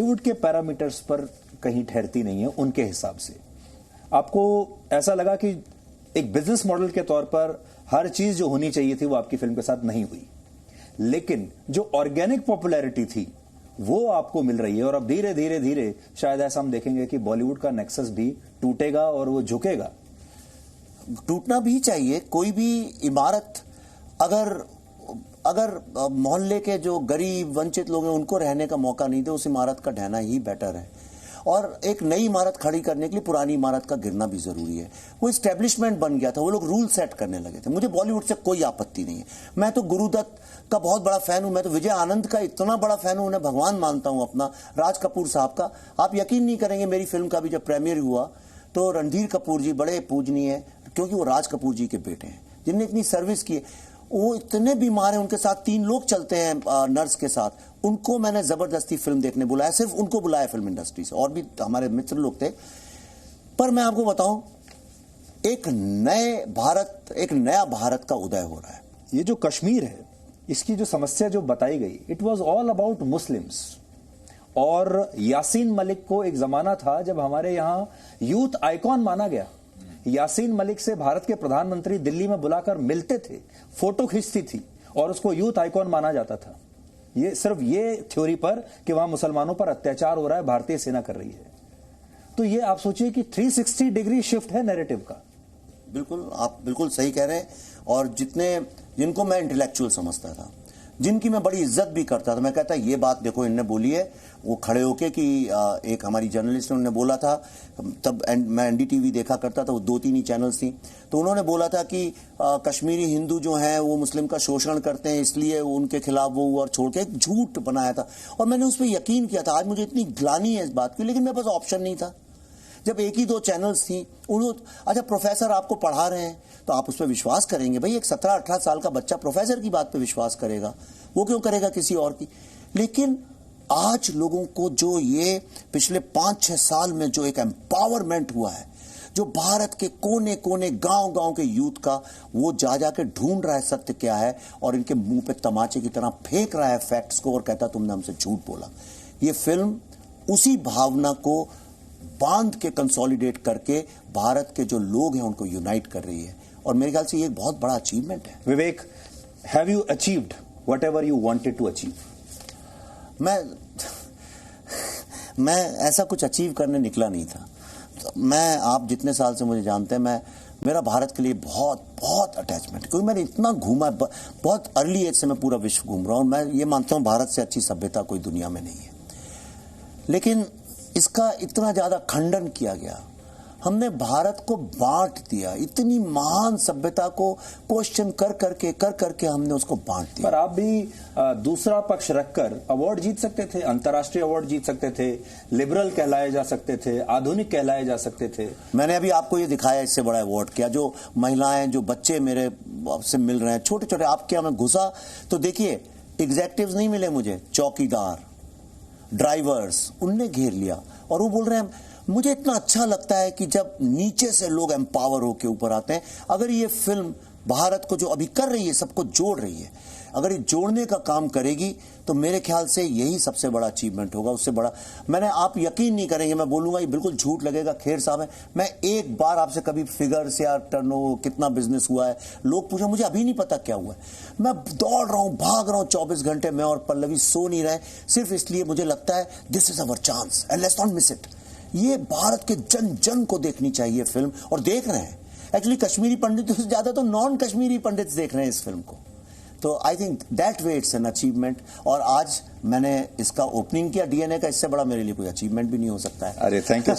बॉलीवुड के पैरामीटर्स पर कहीं ठहरती नहीं है उनके हिसाब से। आपको ऐसा लगा कि एक बिजनेस मॉडल के तौर पर हर चीज जो होनी चाहिए थी वो आपकी फिल्म के साथ नहीं हुई, लेकिन जो ऑर्गेनिक पॉपुलैरिटी थी वो आपको मिल रही है। और अब धीरे धीरे धीरे शायद ऐसा हम देखेंगे कि बॉलीवुड का नेक्सस भी टूटेगा और वो झुकेगा। टूटना भी चाहिए। कोई भी इमारत अगर मोहल्ले के जो गरीब वंचित लोग हैं उनको रहने का मौका नहीं दे, उस इमारत का ढहना ही बेटर है। और एक नई इमारत खड़ी करने के लिए पुरानी इमारत का गिरना भी जरूरी है। वो एस्टेब्लिशमेंट बन गया था, वो लोग रूल सेट करने लगे थे। मुझे बॉलीवुड से कोई आपत्ति नहीं है। मैं तो गुरुदत्त का बहुत बड़ा फैन हूं, मैं तो विजय आनंद का इतना बड़ा फैन हूं, उन्हें भगवान मानता हूं अपना, राज कपूर साहब का। आप यकीन नहीं करेंगे, मेरी फिल्म का भी जब प्रीमियर हुआ तो रणधीर कपूर जी बड़े पूजनीय है, क्योंकि वो राज कपूर जी के बेटे हैं जिनने इतनी सर्विस की है। वो इतने बीमार हैं, उनके साथ 3 लोग चलते हैं नर्स के साथ। उनको मैंने जबरदस्ती फिल्म देखने बुलाया, सिर्फ उनको बुलाया फिल्म इंडस्ट्री से, और भी हमारे मित्र लोग थे। पर मैं आपको बताऊं, एक नया भारत का उदय हो रहा है। ये जो कश्मीर है, इसकी जो समस्या जो बताई गई, it was all about Muslims. और यासीन मलिक को एक जमाना था जब हमारे यहां यूथ आइकॉन माना गया। यासीन मलिक से भारत के प्रधानमंत्री दिल्ली में बुलाकर मिलते थे, फोटो खींचती थी और उसको यूथ आइकॉन माना जाता था। ये सिर्फ ये थ्योरी पर कि वहां मुसलमानों पर अत्याचार हो रहा है, भारतीय सेना कर रही है। तो ये आप सोचिए कि 360 डिग्री शिफ्ट है नैरेटिव का। बिल्कुल, आप बिल्कुल सही कह रहे हैं। और जिनको मैं इंटेलेक्चुअल समझता था, जिनकी मैं बड़ी इज्जत भी करता था, मैं कहता ये बात देखो इनने बोली है, वो खड़े होके कि एक हमारी जर्नलिस्ट ने उन्होंने बोला था, तब मैं एनडीटीवी देखा करता था, वो 2-3 ही चैनल्स थी, तो उन्होंने बोला था कि कश्मीरी हिंदू जो हैं वो मुस्लिम का शोषण करते हैं, इसलिए उनके खिलाफ वो और छोड़ के एक झूठ बनाया था। और मैंने उस पर यकीन किया था। आज मुझे इतनी ग्लानि है इस बात की, लेकिन मेरे पास ऑप्शन नहीं था। जब एक ही 2 चैनल्स थी, अच्छा प्रोफेसर आपको पढ़ा रहे हैं तो आप उस पर विश्वास करेंगे। भाई एक 17-18 साल का बच्चा प्रोफेसर की बात पे विश्वास करेगा, वो क्यों करेगा किसी और की। लेकिन आज लोगों को जो ये पिछले 5-6 साल में जो एक एम्पावरमेंट हुआ है, जो भारत के कोने कोने गांव-गांव के यूथ का, वो जा के ढूंढ रहा है सत्य क्या है और इनके मुंह पे तमाचे की तरह फेंक रहा है फैक्ट्स को और कहता तुमने हमसे झूठ बोला। ये फिल्म उसी भावना को बांध के कंसोलिडेट करके भारत के जो लोग हैं उनको यूनाइट कर रही है, और मेरे ख्याल से ये एक बहुत बड़ा अचीवमेंट है। Vivek, have you achieved whatever you wanted to achieve? मैं ऐसा कुछ अचीव करने निकला नहीं था। आप जितने साल से मुझे जानते हैं, मेरा भारत के लिए बहुत बहुत अटैचमेंट है, क्योंकि मैंने इतना घूमा, बहुत अर्ली एज से मैं पूरा विश्व घूम रहा हूं। मैं ये मानता हूं भारत से अच्छी सभ्यता कोई दुनिया में नहीं है, लेकिन इसका इतना ज्यादा खंडन किया गया। हमने भारत को बांट दिया, इतनी महान सभ्यता को क्वेश्चन कर करके हमने उसको बांट दिया। पर आप भी दूसरा पक्ष रखकर अवार्ड जीत सकते थे, अंतर्राष्ट्रीय अवार्ड जीत सकते थे, लिबरल कहलाए जा सकते थे, आधुनिक कहलाए जा सकते थे। मैंने अभी आपको ये दिखाया, इससे बड़ा अवार्ड क्या। जो महिलाएं, जो बच्चे मेरे से मिल रहे हैं, छोटे छोटे, आपके यहाँ मैं घुसा तो देखिए एग्जेक्टिव्स नहीं मिले मुझे, चौकीदार, ड्राइवर्स, उनने घेर लिया और वो बोल रहे हैं। मुझे इतना अच्छा लगता है कि जब नीचे से लोग एम्पावर होके ऊपर आते हैं। अगर ये फिल्म भारत को जो अभी कर रही है, सबको जोड़ रही है, अगर ये जोड़ने का काम करेगी तो मेरे ख्याल से यही सबसे बड़ा अचीवमेंट होगा। उससे बड़ा आप यकीन नहीं करेंगे, मैं बोलूंगा ये बिल्कुल झूठ लगेगा, खेर साहब है, मैं एक बार आपसे कभी फिगर्स या टर्नओवर कितना बिजनेस हुआ है लोग पूछे, मुझे अभी नहीं पता क्या हुआ है। मैं दौड़ रहा हूं, भाग रहा हूं 24 घंटे, मैं और पल्लवी सो नहीं रहे, सिर्फ इसलिए मुझे लगता है this is our chance and let's not miss it. ये भारत के जन जन को देखनी चाहिए फिल्म, और देख रहे हैं। एक्चुअली कश्मीरी पंडितों से ज्यादा तो नॉन कश्मीरी पंडित देख रहे हैं इस फिल्म को। तो I think that way it's an achievement. और आज मैंने इसका ओपनिंग किया डीएनए का, इससे बड़ा मेरे लिए कोई अचीवमेंट भी नहीं हो सकता है। अरे थैंक यू।